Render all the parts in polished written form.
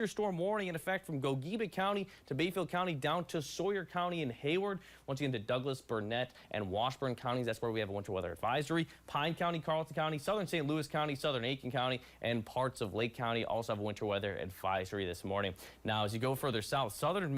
Storm warning in effect from Gogebic County to Bayfield County down to Sawyer County and Hayward. Once again to Douglas, Burnett, and Washburn counties. That's where we have a winter weather advisory. Pine County, Carleton County, southern St. Louis County, southern Aiken County, and parts of Lake County also have a winter weather advisory this morning. Now, as you go further south, southern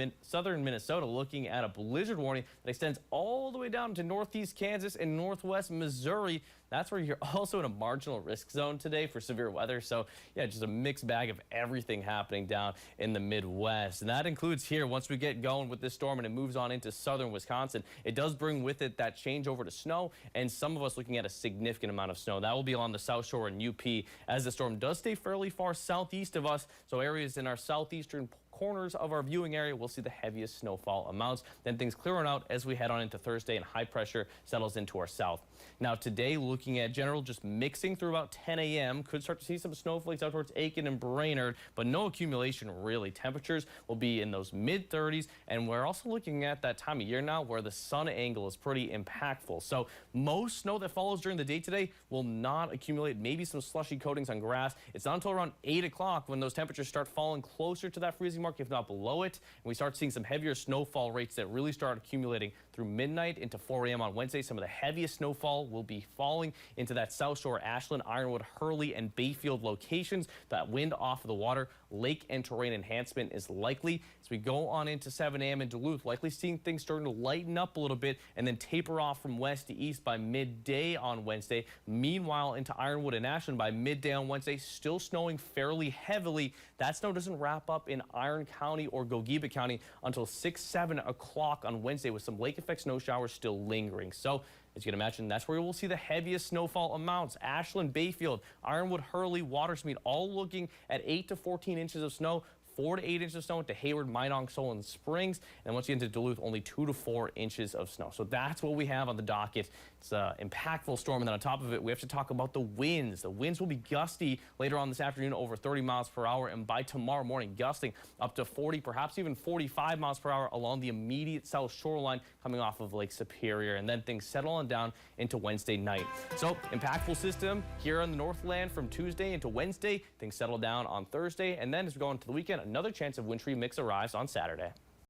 Minnesota looking at a blizzard warning that extends all the way down to northeast Kansas and northwest Missouri. That's where you're also in a marginal risk zone today for severe weather. So, yeah, just a mixed bag of everything happening down in the Midwest. And that includes here, once we get going with this storm and it moves on into southern Wisconsin, it does bring with it that change over to snow, and some of us looking at a significant amount of snow. That will be along the South Shore and UP as the storm does stay fairly far southeast of us. So areas in our southeastern corners of our viewing area will see the heaviest snowfall amounts. Then things clearing out as we head on into Thursday and high pressure settles into our south. Now today, looking at general just mixing through about 10 a.m. Could start to see some snowflakes out towards Aiken and Brainerd, but no accumulation really. Temperatures will be in those mid 30s, and we're also looking at that time of year now where the sun angle is pretty impactful. So most snow that follows during the day today will not accumulate. Maybe some slushy coatings on grass. It's not until around 8 o'clock when those temperatures start falling closer to that freezing mark, if not below it, and we start seeing some heavier snowfall rates that really start accumulating through midnight into 4 a.m. on Wednesday. Some of the heaviest snowfall will be falling into that South Shore, Ashland, Ironwood, Hurley, and Bayfield locations. That wind off of the water, lake and terrain enhancement is likely. As we go on into 7 a.m. in Duluth, likely seeing things starting to lighten up a little bit and then taper off from west to east by midday on Wednesday. Meanwhile, into Ironwood and Ashland by midday on Wednesday, still snowing fairly heavily. That snow doesn't wrap up in Iron County or Gogebic County until 7 o'clock on Wednesday, with some lake effect snow showers still lingering. So as you can imagine, that's where we'll see the heaviest snowfall amounts. Ashland, Bayfield, Ironwood, Hurley, Watersmeet, all looking at 8 to 14 inches of snow. 4 to 8 inches of snow into Hayward, Minong, Solon Springs, and once you get into Duluth, only 2 to 4 inches of snow. So that's what we have on the docket. It's an impactful storm, and then on top of it, we have to talk about the winds. The winds will be gusty later on this afternoon, over 30 miles per hour, and by tomorrow morning, gusting up to 40, perhaps even 45 miles per hour along the immediate south shoreline coming off of Lake Superior, and then things settle on down into Wednesday night. So impactful system here on the Northland from Tuesday into Wednesday. Things settle down on Thursday, and then as we go into the weekend, another chance of wintry mix arrives on Saturday.